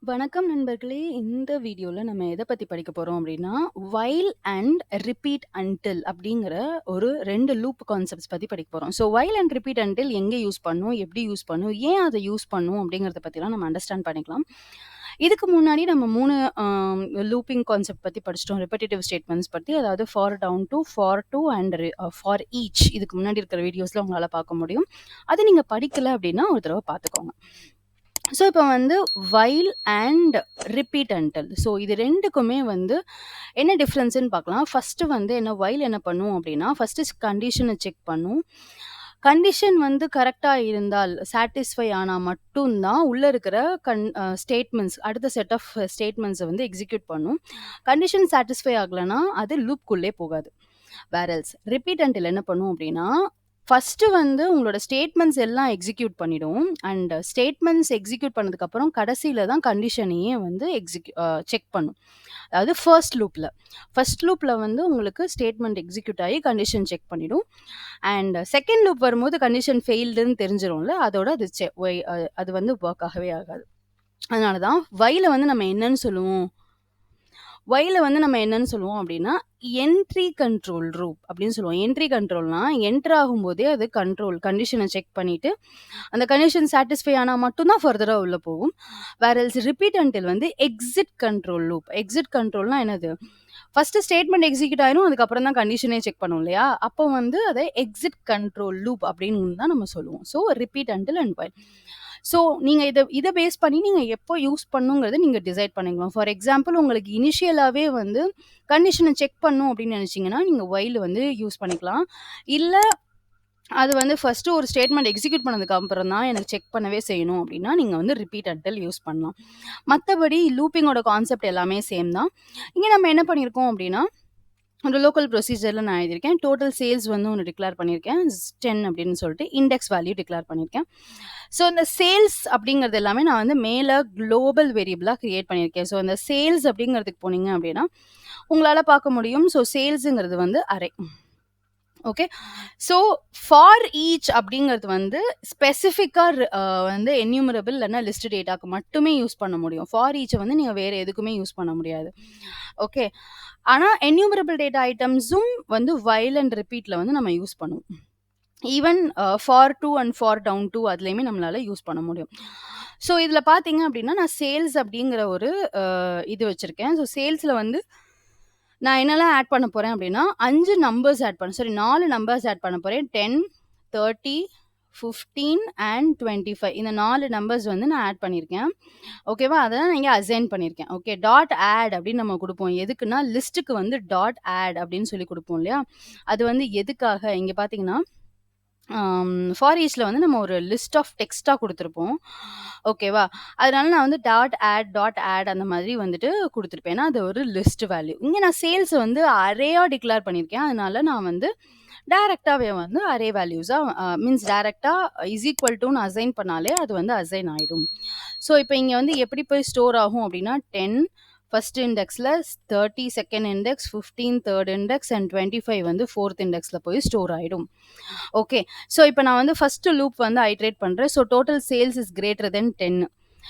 வணக்கம் நண்பர்களே. இந்த வீடியோல நம்ம எத பத்தி படிக்க போறோம் அப்டின்னா, வைல் அண்ட் ரிப்பீட் அன்டில் அப்படிங்கிற ஒரு 2 லூப் கான்செப்ட்ஸ் பத்தி படிக்க போறோம். So while and repeat until எங்க யூஸ் பண்ணும்? எப்படி யூஸ் பண்ணும்? ஏன் அத யூஸ் பண்ணும்? அப்படிங்கிறத பத்திலாம் நம்ம அண்டர்ஸ்டாண்ட் பண்ணிக்கலாம். இதுக்கு முன்னாடி நம்ம 3 லூப்பிங் கான்செப்ட் பத்தி படிச்சிட்டோம். ரிப்பெட்டிட்டிவ் ஸ்டேட்மெண்ட்ஸ் பத்தி. அதாவது for down to, for to and for each. இதுக்கு முன்னாடி இருக்கிற வீடியோஸ்ல உங்களால பார்க்க முடியும். அது நீங்க படிக்கல அப்படின்னா ஒரு தடவ பார்த்துக்கோங்க. ஸோ இப்போ வந்து while and repeat until. So இது 2க்குமே வந்து என்ன டிஃப்ரென்ஸ்ன்னு பார்க்கலாம். ஃபர்ஸ்ட்டு வந்து வைல் என்ன பண்ணும் அப்படின்னா, ஃபர்ஸ்ட்டு கண்டிஷனை செக் பண்ணும். கண்டிஷன் வந்து கரெக்ட்டா இருந்தால், சாட்டிஸ்ஃபை ஆனா மட்டும் தான் உள்ள இருக்கிற ஸ்டேட்மெண்ட்ஸ் அடுத்த செட் ஆஃப் ஸ்டேட்மெண்ட்ஸ வந்து எக்ஸிக்யூட் பண்ணும். கண்டிஷன் சாட்டிஸ்ஃபை ஆகலன்னா, அது லூப்க்குள்ளே போகாது. வேர் எல்ஸ் ரிப்பீட் அன்டில் என்ன பண்ணும் அப்படின்னா, ஃபர்ஸ்ட்டு வந்து உங்களோட ஸ்டேட்மெண்ட்ஸ் எல்லாம் எக்ஸிக்யூட் பண்ணிடும். அண்ட் ஸ்டேட்மெண்ட்ஸ் எக்ஸிக்யூட் பண்ணதுக்கப்புறம் கடைசியில தான் கண்டிஷனையே வந்து செக் பண்ணும். அதாவது ஃபர்ஸ்ட் லூப்ல வந்து உங்களுக்கு ஸ்டேட்மெண்ட் எக்ஸிக்யூட் ஆகி கண்டிஷன் செக் பண்ணிடும். அண்ட் செகண்ட் லூப் வரும்போது கண்டிஷன் ஃபெயில்டுன்னு தெரிஞ்சிரும்ல, அதோட அது வந்து ஒர்க் ஆகவே ஆகாது. அதனால தான் வைல வந்து நம்ம என்னன்னு சொல்லுவோம்? வைல வந்து நம்ம என்னன்னு சொல்லுவோம் அப்படின்னா, என்ட்ரி கண்ட்ரோல் லூப் அப்படின்னு சொல்லுவோம். என்ட்ரி கண்ட்ரோல்னா என்டர் ஆகும்போதே அது கண்டிஷனை செக் பண்ணிட்டு, அந்த கண்டிஷன் சாட்டிஸ்ஃபை ஆனா மட்டும் தான் ஃபர்தரா உள்ள போகும். வேர் எல்ஸ் ரிப்பீட் அன்டில் வந்து எக்ஸிட் கண்ட்ரோல் லூப். எக்ஸிட் கண்ட்ரோல்னா என்னது? ஃபர்ஸ்ட் ஸ்டேட்மெண்ட் எக்ஸிக்யூட் ஆயிரும். அதுக்கப்புறம் தான் கண்டிஷனே செக் பண்ணும் இல்லையா? அப்போ வந்து அதை எக்ஸிட் கண்ட்ரோல் லூப் அப்படின்னு தான் நம்ம சொல்லுவோம். So repeat until and while. So நீங்க இத பேஸ் பண்ணி நீங்க எப்போ யூஸ் பண்ணுங்கிறத நீங்க டிசைட் பண்ணிக்கலாம். ஃபார் எக்ஸாம்பிள் உங்களுக்கு இனிஷியலாவே வந்து கண்டிஷனை செக் பண்ணும் அப்படின்னு நினைச்சீங்கன்னா, நீங்க வைல் வந்து யூஸ் பண்ணிக்கலாம். இல்ல அது வந்து ஃபர்ஸ்ட் ஒரு ஸ்டேட்மெண்ட் எக்ஸிக்யூட் பண்ணதுக்கு அப்புறம் தான் எனக்கு செக் பண்ணவே செய்யணும் அப்படின்னா, நீங்க வந்து ரிப்பீட் அன்டில் யூஸ் பண்ணலாம். மத்தபடி லூப்பிங்கோட கான்செப்ட் எல்லாமே சேம் தான். இங்க நம்ம என்ன பண்ணியிருக்கோம் அப்படின்னா, ஒரு லோக்கல் ப்ரொசீஜர்ல நான் எழுதியிருக்கேன். டோட்டல் சேல்ஸ் வந்து ஒண்ணு டிக்ளேர் பண்ணியிருக்கேன். 10 அப்படின்னு சொல்லிட்டு இண்டெக்ஸ் வேல்யூ டிக்ளேர் பண்ணியிருக்கேன். ஸோ இந்த சேல்ஸ் அப்படிங்கிறது எல்லாமே நான் வந்து மேல குளோபல் வேரியபிளா கிரியேட் பண்ணியிருக்கேன். ஸோ இந்த சேல்ஸ் அப்படிங்கிறதுக்கு போனீங்க அப்படின்னா, உங்களால பார்க்க முடியும். ஸோ சேல்ஸ்ங்கிறது வந்து array. Okay. So for each அப்படிங்கிறது வந்து ஸ்பெசிஃபிக்கா வந்து என்யூமரபிள் இல்லைன்னா லிஸ்ட் டேட்டாக்கு மட்டுமே யூஸ் பண்ண முடியும். ஃபார் ஈச்சை வந்து நீங்க வேற எதுக்குமே யூஸ் பண்ண முடியாது. ஓகே. ஆனா என்யூமரபிள் டேட்டா ஐட்டம்ஸும் வந்து வைல் அண்ட் ரிப்பீட்ல வந்து நம்ம யூஸ் பண்ணுவோம். Even for to and for down to அதுலேயுமே நம்மளால யூஸ் பண்ண முடியும். ஸோ இதில் பார்த்தீங்க அப்படின்னா நான் சேல்ஸ் அப்படிங்கிற ஒரு இது வச்சுருக்கேன். ஸோ சேல்ஸில் வந்து நான் என்னெல்லாம் ஆட் பண்ண போறேன் அப்படின்னா, 5 நம்பர்ஸ் ஆட் பண்ண 4 நம்பர்ஸ் ஆட் பண்ண போறேன். 10, 30, 15 அண்ட் 25 இந்த 4 நம்பர்ஸ் வந்து நான் ஆட் பண்ணியிருக்கேன். ஓகேவா? அத நான் இங்க அசைன் பண்ணியிருக்கேன். ஓகே. டாட் ஆட் அப்படின்னு நம்ம குடுப்போம். எதுக்குன்னா, லிஸ்ட்டுக்கு வந்து டாட் ஆட் அப்படின்னு சொல்லி குடுப்போம் இல்லையா? அது வந்து எதுக்காக? இங்க பார்த்தீங்கன்னா, ஃபார் ஈச்ல வந்து நம்ம ஒரு லிஸ்ட் ஆஃப் டெக்ஸ்ட்டா குடுத்துருப்போம். ஓகேவா? அதனால நான் வந்து டாட் ஆட் அந்த மாதிரி வந்துட்டு குடுத்துருப்பேன். ஏன்னா, அது ஒரு லிஸ்ட் வேல்யூ. இங்க நான் சேல்ஸ் வந்து அரேயா டிக்ளேர் பண்ணியிருக்கேன். அதனால நான் வந்து டைரக்ட்டாவே வந்து அரே வேல்யூஸா மீன்ஸ் டைரக்ட்டா இஸ் ஈக்குவல் டூன்னு அசைன் பண்ணாலே அது வந்து அசைன் ஆயிடும். ஸோ, இப்ப இங்க வந்து எப்படி போய் ஸ்டோர் ஆகும் அப்படின்னா, 10 ஃபர்ஸ்ட் இண்டெக்ஸ்ல, 30 second index, 15 third index and 25 வந்து ஃபோர்த் இண்டெக்ஸ்ல போய் ஸ்டோர் ஆயிடும். ஓகே. ஸோ, இப்ப நான் வந்து ஃபர்ஸ்ட் லூப் வந்து ஐட்ரேட் பண்றேன். So, total sales is greater than 10.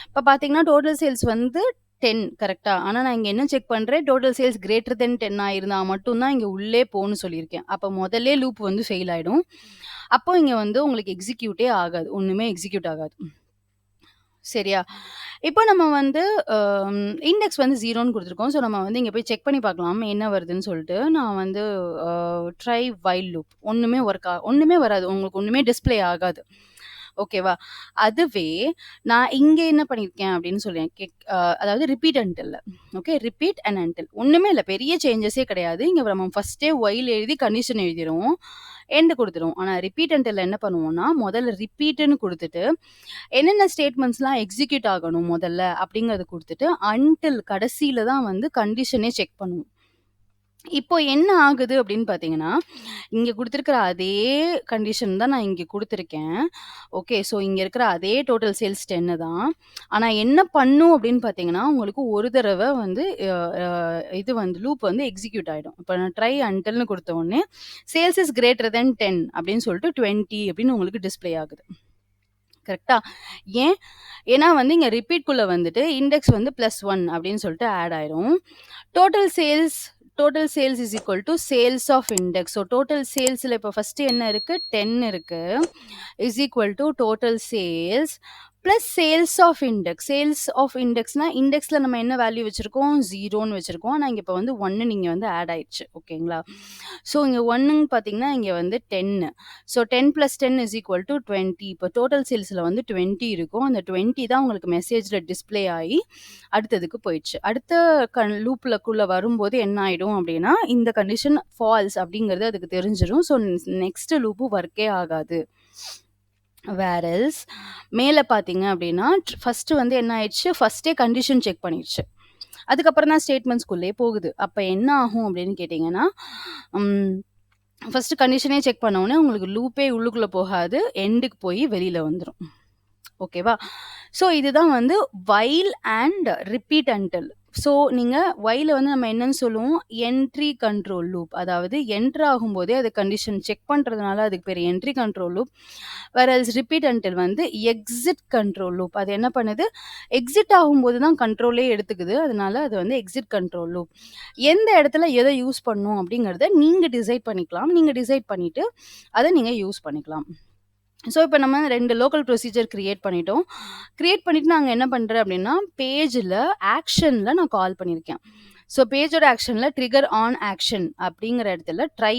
இப்ப பார்த்தீங்கன்னா, டோட்டல் சேல்ஸ் வந்து 10 கரெக்ட்டா? ஆனா நான் இங்க என்ன செக் பண்றேன், டோட்டல் சேல்ஸ் கிரேட்டர் தென் 10 இருந்தா மட்டும் தான் இங்க உள்ளே போன்னு சொல்லியிருக்கேன். அப்ப முதல்லே லூப் வந்து ஃபெயில் ஆயிடும். அப்போ இங்க வந்து உங்களுக்கு எக்ஸிக்யூட்டே ஆகாது. ஒண்ணுமே எக்ஸிக்யூட் ஆகாது. சரியா? இப்போ நம்ம வந்து இண்டெக்ஸ் வந்து 0ன்னு குடுத்துருக்கோம். ஸோ, நம்ம வந்து இங்க போய் செக் பண்ணி பார்க்கலாம். என்ன வருதுன்னு சொல்லிட்டு. நான் வந்து ட்ரை வைல் லூப். ஒண்ணுமே வராது. உங்களுக்கு ஒண்ணுமே டிஸ்ப்ளே ஆகாது. ஓகேவா? அதுவே நான் இங்க என்ன பண்ணியிருக்கேன் அப்படின்னு சொல்லேன். அதாவது ரிப்பீட் அன்டில்ல. ஓகே. Repeat and until. ஒண்ணுமே இல்ல. பெரிய சேஞ்சஸே கிடையாது. இங்க நம்ம ஃபர்ஸ்ட்டே வைல் எழுதி கண்டிஷன் எழுதிருவோம். எண்ட் குடுத்துருவோம். ஆனா ரிப்பீட் அன்டில்ல என்ன பண்ணுவோம்னா, முதல்ல ரிப்பீட்ன்னு குடுத்துட்டு, என்னென்ன ஸ்டேட்மெண்ட்ஸ்லாம் எக்ஸிக்யூட் ஆகணும் முதல்ல அப்படிங்கிறத குடுத்துட்டு, அன்டில் கடைசியில தான் வந்து கண்டிஷனே செக் பண்ணுவோம். இப்போ என்ன ஆகுது அப்படின்னு பார்த்தீங்கன்னா, இங்க குடுத்திருக்கிற அதே கண்டிஷன் தான் நான் இங்க குடுத்திருக்கேன். ஓகே. ஸோ, இங்க இருக்கிற அதே டோட்டல் சேல்ஸ் 10 தான். ஆனா என்ன பண்ணும் அப்படின்னு பார்த்தீங்கன்னா, உங்களுக்கு ஒரு தடவ வந்து அ அ இது வந்து லூப் வந்து எக்ஸிக்யூட் ஆயிடும். இப்ப நான் ட்ரை அன்டில்னு குடுத்த உடனே, சேல்ஸ் இஸ் கிரேட்டர் தென் 10 அப்படின்னு சொல்லிட்டு 20 அப்படின்னு உங்களுக்கு டிஸ்ப்ளே ஆகுது. கரெக்ட்டா? ஏன்? ஏன்னா வந்து இங்க ரிப்பீட்குள்ள வந்துட்டு இண்டெக்ஸ் வந்து +1 அப்படின்னு சொல்லிட்டு ஆட் ஆயிரும். Total sales total sales is equal to sales of index. So total சேல்ஸ்ல இப்போ ஃபர்ஸ்ட் என்ன இருக்கு? 10 இருக்கு. Is equal to total sales plus sales of index. Sales of இண்டெக்ஸ்னா இண்டெக்ஸ்ல நம்ம என்ன வேல்யூ வச்சிருக்கோம்? 0ன்னு வச்சிருக்கோம். ஆனா இங்க இப்போ வந்து 1 இங்க வந்து ஆட் ஆயிடுச்சு. ஓகேங்களா? ஸோ இங்க 1ன்னு பார்த்தீங்கன்னா, இங்க வந்து 10. So 10 + 10 is equal to 20. இப்போ டோட்டல் சேல்ஸ்ல வந்து 20 இருக்கும். அந்த 20 தான் உங்களுக்கு மெசேஜ்ல டிஸ்ப்ளே ஆயி அடுத்ததுக்கு போயிடுச்சு. அடுத்த லூப்லக்குள்ள வரும்போது என்ன ஆயிடும் அப்படின்னா, இந்த கண்டிஷன் ஃபால்ஸ் அப்படிங்கிறது அதுக்கு தெரிஞ்சிரும். ஸோ நெக்ஸ்ட் லூப்பு ஒர்க்கே ஆகாது. வேர்எல்ஸ் மேல பார்த்தீங்க அப்படின்னா, ஃபர்ஸ்ட் வந்து என்ன ஆயிடுச்சு? ஃபர்ஸ்ட்டே கண்டிஷன் செக் பண்ணிடுச்சு. அதுக்கப்புறம் தான் ஸ்டேட்மெண்ட்ஸ்குள்ளே போகுது. அப்ப என்ன ஆகும் அப்படின்னு கேட்டீங்கன்னா, ஃபர்ஸ்ட் கண்டிஷனே செக் பண்ண உடனே உங்களுக்கு லூப்பே உள்ளுக்குள்ள போகாது. எண்டுக்கு போய் வெளியில வந்துரும். ஓகேவா? ஸோ இதுதான் வந்து while and repeat until. So நீங்க வைல வந்து நம்ம என்னன்னு சொல்லுவோம்? Entry control loop. அதாவது என்டர் ஆகும்போதே அது கண்டிஷன் செக் பண்றதுனால அதுக்கு பேரு entry control loop. Whereas repeat until வந்து எக்ஸிட் கண்ட்ரோல் லூப். அது என்ன பண்ணுது? எக்ஸிட் ஆகும்போது தான் கண்ட்ரோலே எடுத்துக்குது. அதனால அது வந்து எக்ஸிட் கண்ட்ரோல் லூப். எந்த இடத்துல எதை யூஸ் பண்ணணும் அப்படிங்கிறத நீங்க டிசைட் பண்ணிக்கலாம். நீங்க டிசைட் பண்ணிட்டு அத நீங்க யூஸ் பண்ணிக்கலாம். ஸோ இப்போ நம்ம 2 லோக்கல் ப்ரொசீஜர் கிரியேட் பண்ணிட்டோம். கிரியேட் பண்ணிட்டு நாங்க என்ன பண்றேன் அப்படின்னா, பேஜ்ல ஆக்ஷன்ல நான் கால் பண்ணியிருக்கேன். ஸோ பேஜோட ஆக்ஷன்ல ட்ரிகர் ஆன் ஆக்ஷன் அப்படிங்கிற இடத்துல ட்ரை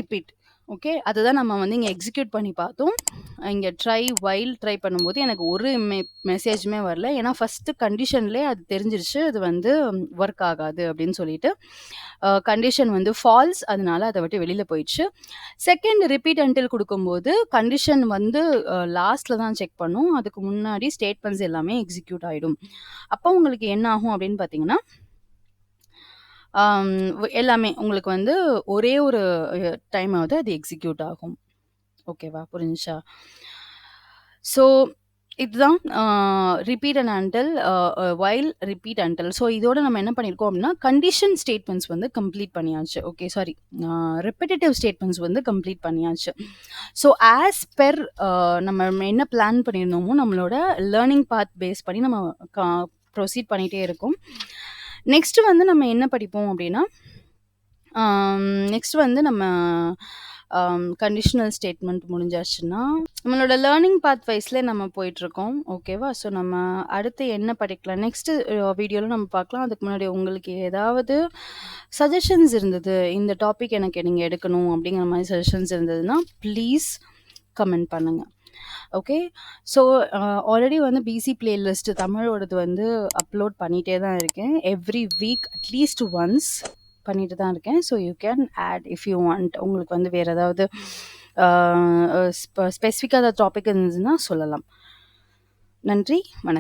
ரிப்பீட். ஓகே. அதுதான் நம்ம வந்து இங்க எக்ஸிக்யூட் பண்ணி பார்த்தோம். இங்க ட்ரை பண்ணும்போது எனக்கு ஒரு மெசேஜுமே வரல. ஏன்னா ஃபர்ஸ்ட் கண்டிஷன்லயே அது தெரிஞ்சிருச்சு. அது வந்து ஒர்க் ஆகாது அப்படின்னு சொல்லிட்டு. கண்டிஷன் வந்து ஃபால்ஸ். அதனால அத விட்டு வெளியில போயிடுச்சு. செகண்ட் ரிப்பீட் அன்டில் குடுக்கும்போது கண்டிஷன் வந்து லாஸ்ட்ல தான் செக் பண்ணும். அதுக்கு முன்னாடி ஸ்டேட்மெண்ட்ஸ் எல்லாமே எக்ஸிக்யூட் ஆயிடும். அப்போ உங்களுக்கு என்ன ஆகும் அப்படின்னு பார்த்தீங்கன்னா, எல்லாமே உங்களுக்கு வந்து ஒரே ஒரு டைமாவது அது எக்ஸிக்யூட் ஆகும். ஓகேவா? புரிஞ்சுச்சா? ஸோ இதுதான் repeat and until while repeat until. So இதோட நம்ம என்ன பண்ணியிருக்கோம் அப்படின்னா, கண்டிஷன் ஸ்டேட்மெண்ட்ஸ் வந்து கம்ப்ளீட் பண்ணியாச்சு. ஓகே சாரி ரெப்பிட்டேட்டிவ் ஸ்டேட்மெண்ட்ஸ் வந்து கம்ப்ளீட் பண்ணியாச்சு. ஸோ ஆஸ் பெர் நம்ம என்ன பிளான் பண்ணியிருந்தோமோ நம்மளோட லேர்னிங் பாத் பேஸ் பண்ணி நம்ம ப்ரொசீட் பண்ணிகிட்டே இருக்கோம். நெக்ஸ்ட் வந்து நம்ம என்ன படிப்போம் அப்படின்னா, நெக்ஸ்ட் வந்து நம்ம கண்டிஷனல் ஸ்டேட்மெண்ட் முடிஞ்சாச்சுன்னா, நம்மளோட லேர்னிங் பாத் வைஸ்ல நம்ம போயிட்டுருக்கோம். ஓகேவா? ஸோ நம்ம அடுத்து என்ன படிக்கலாம்? நெக்ஸ்ட் வீடியோல நம்ம பார்க்கலாம். அதுக்கு முன்னாடி உங்களுக்கு ஏதாவது சஜஷன்ஸ் இருந்தது, இந்த டாபிக் எனக்கு நீங்க எடுக்கணும் அப்படிங்கிற மாதிரி சஜஷன்ஸ் இருந்ததுன்னா, ப்ளீஸ் கமெண்ட் பண்ணுங்க. ஓகே. ஸோ ஆல்ரெடி வந்து பிசி பிளேலிஸ்ட் தமிழோடது வந்து அப்லோட் பண்ணிட்டே தான் இருக்கேன். எவ்ரி வீக் அட்லீஸ்ட் ஒன்ஸ் பண்ணிட்டு தான் இருக்கேன். So you can add if you want. உங்களுக்கு வந்து வேறு ஏதாவது ஸ்பெசிஃபிக்காக ஏதாவது டாபிக் இருந்ததுன்னா சொல்லலாம். நன்றி. வணக்கம்.